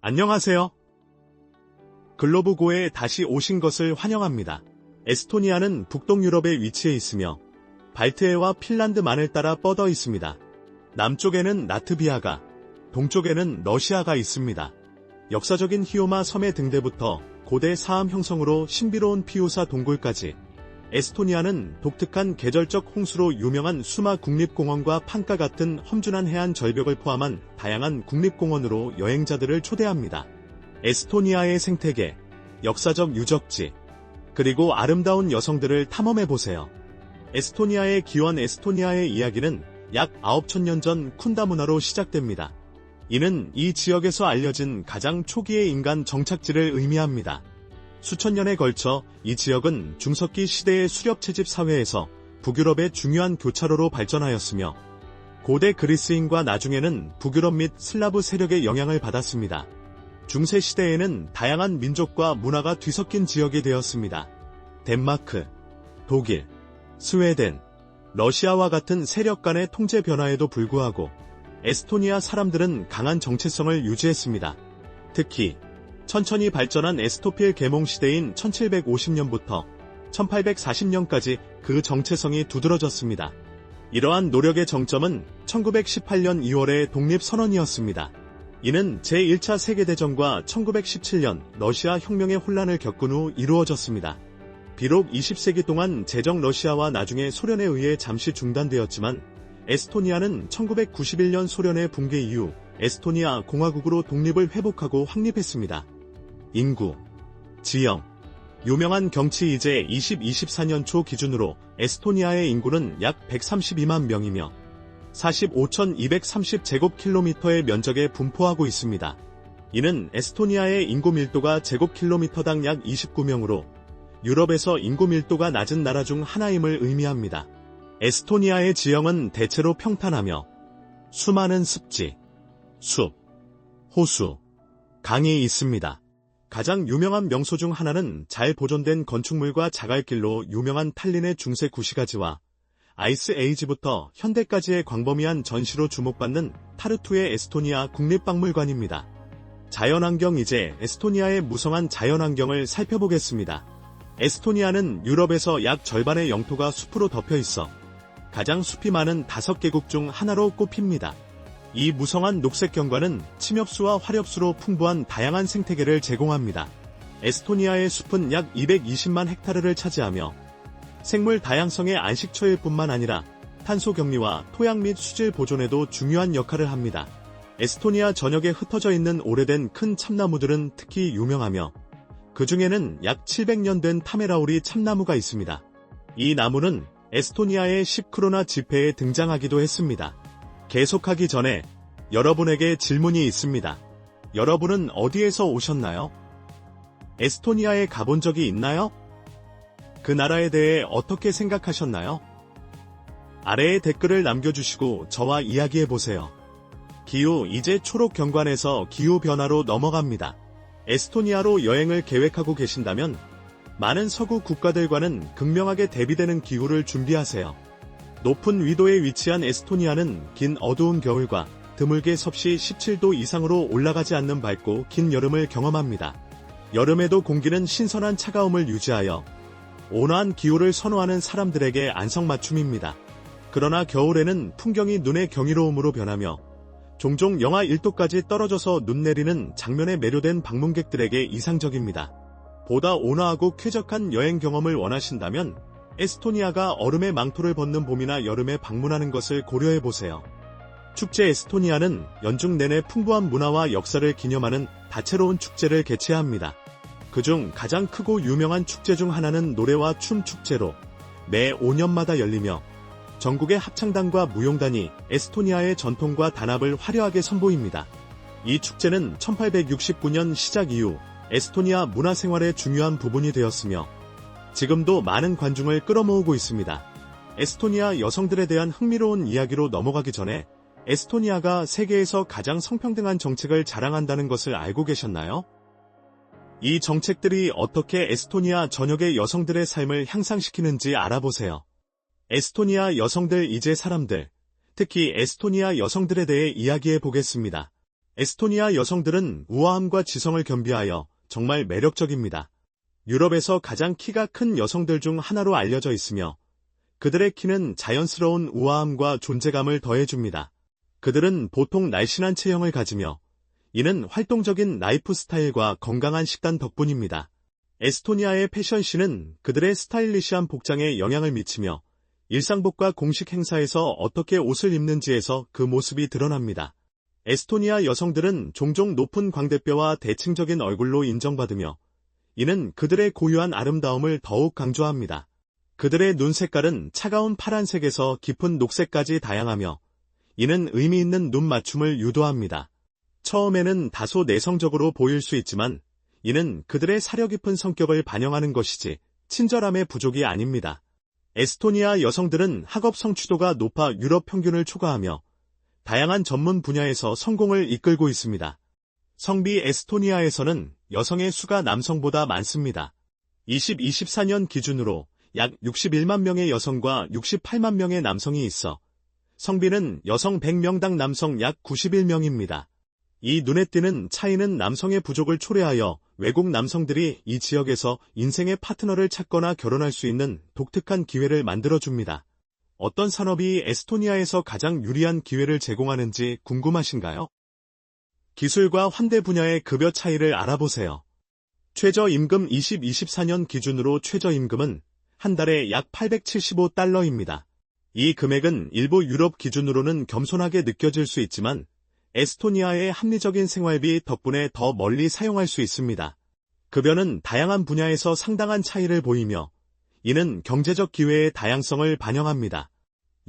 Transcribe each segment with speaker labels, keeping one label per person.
Speaker 1: 안녕하세요. 글로브고에 다시 오신 것을 환영합니다. 에스토니아는 북동유럽에 위치해 있으며 발트해와 핀란드만을 따라 뻗어 있습니다. 남쪽에는 라트비아가, 동쪽에는 러시아가 있습니다. 역사적인 히오마 섬의 등대부터 고대 사암 형성으로 신비로운 피우사 동굴까지 에스토니아는 독특한 계절적 홍수로 유명한 수마 국립공원과 판가 같은 험준한 해안 절벽을 포함한 다양한 국립공원으로 여행자들을 초대합니다. 에스토니아의 생태계, 역사적 유적지, 그리고 아름다운 여성들을 탐험해보세요. 에스토니아의 기원. 에스토니아의 이야기는 약 9,000년 전 쿤다 문화로 시작됩니다. 이는 이 지역에서 알려진 가장 초기의 인간 정착지를 의미합니다. 수천 년에 걸쳐 이 지역은 중석기 시대의 수렵채집 사회에서 북유럽의 중요한 교차로로 발전하였으며 고대 그리스인과 나중에는 북유럽 및 슬라브 세력의 영향을 받았습니다. 중세 시대에는 다양한 민족과 문화가 뒤섞인 지역이 되었습니다. 덴마크, 독일, 스웨덴, 러시아와 같은 세력 간의 통제 변화에도 불구하고 에스토니아 사람들은 강한 정체성을 유지했습니다. 특히 천천히 발전한 에스토필 계몽 시대인 1750년부터 1840년까지 그 정체성이 두드러졌습니다. 이러한 노력의 정점은 1918년 2월의 독립선언이었습니다. 이는 제1차 세계대전과 1917년 러시아 혁명의 혼란을 겪은 후 이루어졌습니다. 비록 20세기 동안 제정 러시아와 나중에 소련에 의해 잠시 중단되었지만 에스토니아는 1991년 소련의 붕괴 이후 에스토니아 공화국으로 독립을 회복하고 확립했습니다. 인구, 지형, 유명한 경치. 이제 2024년 초 기준으로 에스토니아의 인구는 약 132만 명이며 45,230제곱킬로미터의 면적에 분포하고 있습니다. 이는 에스토니아의 인구 밀도가 제곱킬로미터당 약 29명으로 유럽에서 인구 밀도가 낮은 나라 중 하나임을 의미합니다. 에스토니아의 지형은 대체로 평탄하며 수많은 습지, 숲, 호수, 강이 있습니다. 가장 유명한 명소 중 하나는 잘 보존된 건축물과 자갈길로 유명한 탈린의 중세 구시가지와 아이스 에이지부터 현대까지의 광범위한 전시로 주목받는 타르투의 에스토니아 국립박물관입니다. 자연환경. 이제 에스토니아의 무성한 자연환경을 살펴보겠습니다. 에스토니아는 유럽에서 약 절반의 영토가 숲으로 덮여 있어 가장 숲이 많은 5개국 중 하나로 꼽힙니다. 이 무성한 녹색 경관은 침엽수와 화렵수로 풍부한 다양한 생태계를 제공합니다. 에스토니아의 숲은 약 220만 헥타르를 차지하며 생물 다양성의 안식처일 뿐만 아니라 탄소 격리와 토양 및 수질 보존에도 중요한 역할을 합니다. 에스토니아 전역에 흩어져 있는 오래된 큰 참나무들은 특히 유명하며 그 중에는 약 700년 된 타메라우리 참나무가 있습니다. 이 나무는 에스토니아의 10크로나 지폐에 등장하기도 했습니다. 계속하기 전에 여러분에게 질문이 있습니다. 여러분은 어디에서 오셨나요? 에스토니아에 가본 적이 있나요? 그 나라에 대해 어떻게 생각하셨나요? 아래에 댓글을 남겨주시고 저와 이야기해보세요. 기후. 이제 초록 경관에서 기후 변화로 넘어갑니다. 에스토니아로 여행을 계획하고 계신다면 많은 서구 국가들과는 극명하게 대비되는 기후를 준비하세요. 높은 위도에 위치한 에스토니아는 긴 어두운 겨울과 드물게 섭씨 17도 이상으로 올라가지 않는 밝고 긴 여름을 경험합니다. 여름에도 공기는 신선한 차가움을 유지하여 온화한 기후를 선호하는 사람들에게 안성맞춤입니다. 그러나 겨울에는 풍경이 눈의 경이로움으로 변하며 종종 영하 1도까지 떨어져서 눈 내리는 장면에 매료된 방문객들에게 이상적입니다. 보다 온화하고 쾌적한 여행 경험을 원하신다면 에스토니아가 얼음의 망토를 벗는 봄이나 여름에 방문하는 것을 고려해보세요. 축제. 에스토니아는 연중 내내 풍부한 문화와 역사를 기념하는 다채로운 축제를 개최합니다. 그중 가장 크고 유명한 축제 중 하나는 노래와 춤 축제로 매 5년마다 열리며 전국의 합창단과 무용단이 에스토니아의 전통과 단합을 화려하게 선보입니다. 이 축제는 1869년 시작 이후 에스토니아 문화생활의 중요한 부분이 되었으며 지금도 많은 관중을 끌어모으고 있습니다. 에스토니아 여성들에 대한 흥미로운 이야기로 넘어가기 전에 에스토니아가 세계에서 가장 성평등한 정책을 자랑한다는 것을 알고 계셨나요? 이 정책들이 어떻게 에스토니아 전역의 여성들의 삶을 향상시키는지 알아보세요. 에스토니아 여성들. 이제 사람들, 특히 에스토니아 여성들에 대해 이야기해 보겠습니다. 에스토니아 여성들은 우아함과 지성을 겸비하여 정말 매력적입니다. 유럽에서 가장 키가 큰 여성들 중 하나로 알려져 있으며 그들의 키는 자연스러운 우아함과 존재감을 더해줍니다. 그들은 보통 날씬한 체형을 가지며 이는 활동적인 라이프 스타일과 건강한 식단 덕분입니다. 에스토니아의 패션씬은 그들의 스타일리시한 복장에 영향을 미치며 일상복과 공식 행사에서 어떻게 옷을 입는지에서 그 모습이 드러납니다. 에스토니아 여성들은 종종 높은 광대뼈와 대칭적인 얼굴로 인정받으며 이는 그들의 고유한 아름다움을 더욱 강조합니다. 그들의 눈 색깔은 차가운 파란색에서 깊은 녹색까지 다양하며 이는 의미 있는 눈 맞춤을 유도합니다. 처음에는 다소 내성적으로 보일 수 있지만 이는 그들의 사려 깊은 성격을 반영하는 것이지 친절함의 부족이 아닙니다. 에스토니아 여성들은 학업 성취도가 높아 유럽 평균을 초과하며 다양한 전문 분야에서 성공을 이끌고 있습니다. 성비 에스토니아에서는 여성의 수가 남성보다 많습니다. 2024년 기준으로 약 61만 명의 여성과 68만 명의 남성이 있어 성비는 여성 100명당 남성 약 91명입니다. 이 눈에 띄는 차이는 남성의 부족을 초래하여 외국 남성들이 이 지역에서 인생의 파트너를 찾거나 결혼할 수 있는 독특한 기회를 만들어줍니다. 어떤 산업이 에스토니아에서 가장 유리한 기회를 제공하는지 궁금하신가요? 기술과 환대 분야의 급여 차이를 알아보세요. 최저임금 2024년 기준으로 최저임금은 한 달에 약 875달러입니다. 이 금액은 일부 유럽 기준으로는 겸손하게 느껴질 수 있지만 에스토니아의 합리적인 생활비 덕분에 더 멀리 사용할 수 있습니다. 급여는 다양한 분야에서 상당한 차이를 보이며 이는 경제적 기회의 다양성을 반영합니다.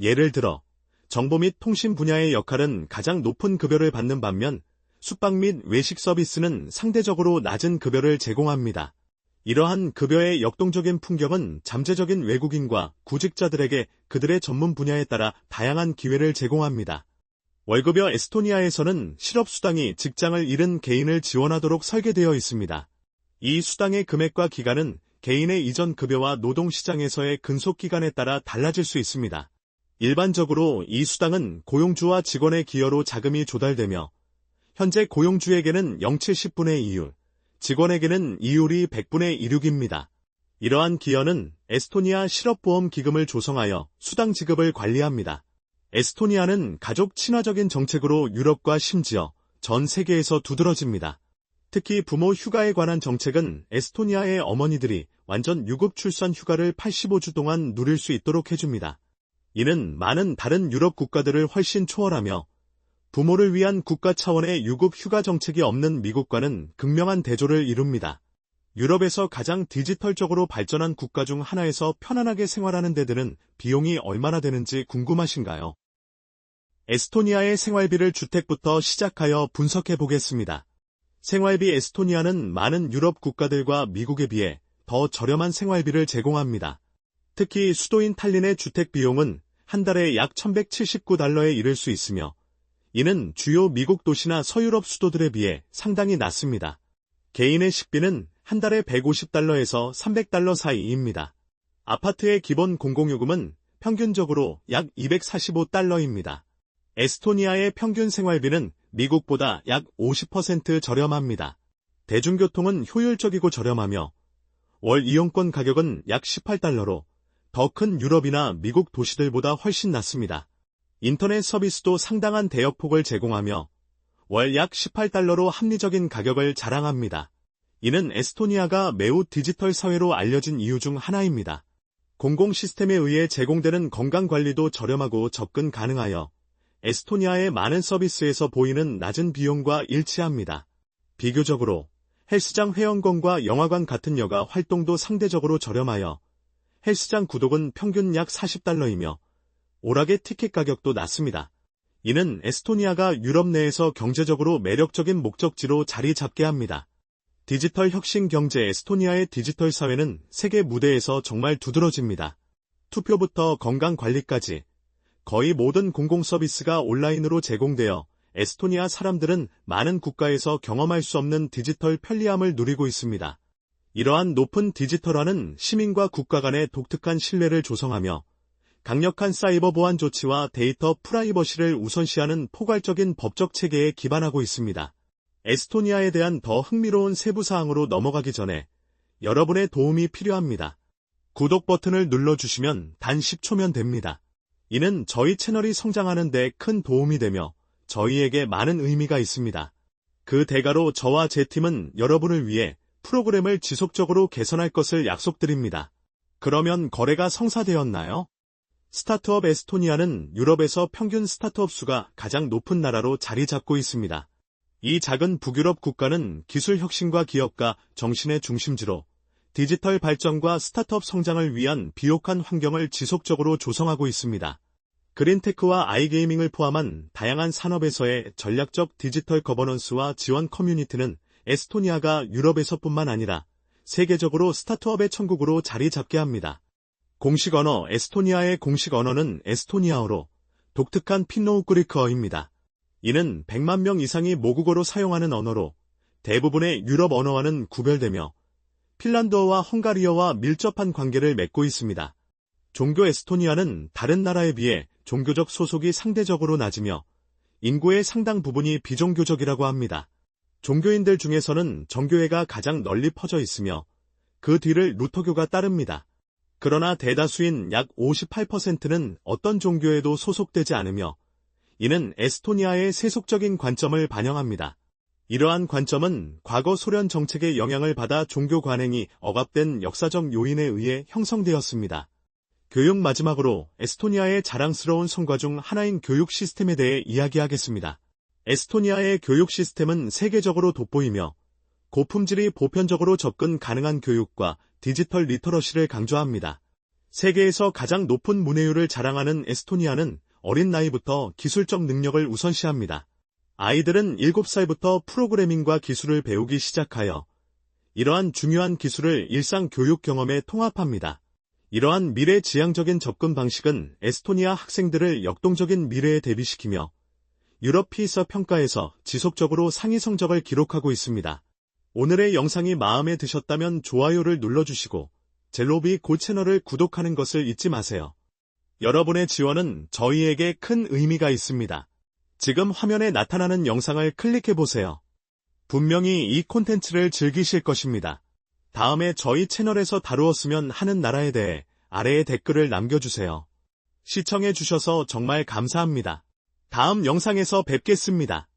Speaker 1: 예를 들어 정보 및 통신 분야의 역할은 가장 높은 급여를 받는 반면 숙박 및 외식 서비스는 상대적으로 낮은 급여를 제공합니다. 이러한 급여의 역동적인 풍경은 잠재적인 외국인과 구직자들에게 그들의 전문 분야에 따라 다양한 기회를 제공합니다. 월급여 에스토니아에서는 실업수당이 직장을 잃은 개인을 지원하도록 설계되어 있습니다. 이 수당의 금액과 기간은 개인의 이전 급여와 노동시장에서의 근속기간에 따라 달라질 수 있습니다. 일반적으로 이 수당은 고용주와 직원의 기여로 자금이 조달되며 현재 고용주에게는 0.70분의 2율, 직원에게는 이율이 100분의 16입니다. 이러한 기여는 에스토니아 실업보험 기금을 조성하여 수당 지급을 관리합니다. 에스토니아는 가족 친화적인 정책으로 유럽과 심지어 전 세계에서 두드러집니다. 특히 부모 휴가에 관한 정책은 에스토니아의 어머니들이 완전 유급 출산 휴가를 85주 동안 누릴 수 있도록 해줍니다. 이는 많은 다른 유럽 국가들을 훨씬 초월하며 부모를 위한 국가 차원의 유급 휴가 정책이 없는 미국과는 극명한 대조를 이룹니다. 유럽에서 가장 디지털적으로 발전한 국가 중 하나에서 편안하게 생활하는 데드는 비용이 얼마나 되는지 궁금하신가요? 에스토니아의 생활비를 주택부터 시작하여 분석해 보겠습니다. 생활비 에스토니아는 많은 유럽 국가들과 미국에 비해 더 저렴한 생활비를 제공합니다. 특히 수도인 탈린의 주택 비용은 한 달에 약 1179달러에 이를 수 있으며 이는 주요 미국 도시나 서유럽 수도들에 비해 상당히 낮습니다. 개인의 식비는 한 달에 150달러에서 300달러 사이입니다. 아파트의 기본 공공요금은 평균적으로 약 245달러입니다. 에스토니아의 평균 생활비는 미국보다 약 50% 저렴합니다. 대중교통은 효율적이고 저렴하며 월 이용권 가격은 약 18달러로 더 큰 유럽이나 미국 도시들보다 훨씬 낮습니다. 인터넷 서비스도 상당한 대역폭을 제공하며 월 약 18달러로 합리적인 가격을 자랑합니다. 이는 에스토니아가 매우 디지털 사회로 알려진 이유 중 하나입니다. 공공 시스템에 의해 제공되는 건강관리도 저렴하고 접근 가능하여 에스토니아의 많은 서비스에서 보이는 낮은 비용과 일치합니다. 비교적으로 헬스장 회원권과 영화관 같은 여가 활동도 상대적으로 저렴하여 헬스장 구독은 평균 약 40달러이며 오락의 티켓 가격도 낮습니다. 이는 에스토니아가 유럽 내에서 경제적으로 매력적인 목적지로 자리 잡게 합니다. 디지털 혁신 경제 에스토니아의 디지털 사회는 세계 무대에서 정말 두드러집니다. 투표부터 건강관리까지 거의 모든 공공서비스가 온라인으로 제공되어 에스토니아 사람들은 많은 국가에서 경험할 수 없는 디지털 편리함을 누리고 있습니다. 이러한 높은 디지털화는 시민과 국가 간의 독특한 신뢰를 조성하며 강력한 사이버 보안 조치와 데이터 프라이버시를 우선시하는 포괄적인 법적 체계에 기반하고 있습니다. 에스토니아에 대한 더 흥미로운 세부 사항으로 넘어가기 전에 여러분의 도움이 필요합니다. 구독 버튼을 눌러주시면 단 10초면 됩니다. 이는 저희 채널이 성장하는 데 큰 도움이 되며 저희에게 많은 의미가 있습니다. 그 대가로 저와 제 팀은 여러분을 위해 프로그램을 지속적으로 개선할 것을 약속드립니다. 그러면 거래가 성사되었나요? 스타트업 에스토니아는 유럽에서 평균 스타트업 수가 가장 높은 나라로 자리 잡고 있습니다. 이 작은 북유럽 국가는 기술 혁신과 기업가 정신의 중심지로 디지털 발전과 스타트업 성장을 위한 비옥한 환경을 지속적으로 조성하고 있습니다. 그린테크와 아이게이밍을 포함한 다양한 산업에서의 전략적 디지털 거버넌스와 지원 커뮤니티는 에스토니아가 유럽에서뿐만 아니라 세계적으로 스타트업의 천국으로 자리 잡게 합니다. 공식 언어 에스토니아의 공식 언어는 에스토니아어로 독특한 핀노우그리크어입니다. 이는 100만 명 이상이 모국어로 사용하는 언어로 대부분의 유럽 언어와는 구별되며 핀란드어와 헝가리어와 밀접한 관계를 맺고 있습니다. 종교 에스토니아는 다른 나라에 비해 종교적 소속이 상대적으로 낮으며 인구의 상당 부분이 비종교적이라고 합니다. 종교인들 중에서는 정교회가 가장 널리 퍼져 있으며 그 뒤를 루터교가 따릅니다. 그러나 대다수인 약 58%는 어떤 종교에도 소속되지 않으며 이는 에스토니아의 세속적인 관점을 반영합니다. 이러한 관점은 과거 소련 정책의 영향을 받아 종교 관행이 억압된 역사적 요인에 의해 형성되었습니다. 교육 마지막으로 에스토니아의 자랑스러운 성과 중 하나인 교육 시스템에 대해 이야기하겠습니다. 에스토니아의 교육 시스템은 세계적으로 돋보이며 고품질이 보편적으로 접근 가능한 교육과 디지털 리터러시를 강조합니다. 세계에서 가장 높은 문해율을 자랑하는 에스토니아는 어린 나이부터 기술적 능력을 우선시합니다. 아이들은 7살부터 프로그래밍과 기술을 배우기 시작하여 이러한 중요한 기술을 일상 교육 경험에 통합합니다. 이러한 미래지향적인 접근 방식은 에스토니아 학생들을 역동적인 미래에 대비시키며 유럽 피서 평가에서 지속적으로 상위 성적을 기록하고 있습니다. 오늘의 영상이 마음에 드셨다면 좋아요를 눌러주시고 젤로비 고 채널을 구독하는 것을 잊지 마세요. 여러분의 지원은 저희에게 큰 의미가 있습니다. 지금 화면에 나타나는 영상을 클릭해보세요. 분명히 이 콘텐츠를 즐기실 것입니다. 다음에 저희 채널에서 다루었으면 하는 나라에 대해 아래에 댓글을 남겨주세요. 시청해주셔서 정말 감사합니다. 다음 영상에서 뵙겠습니다.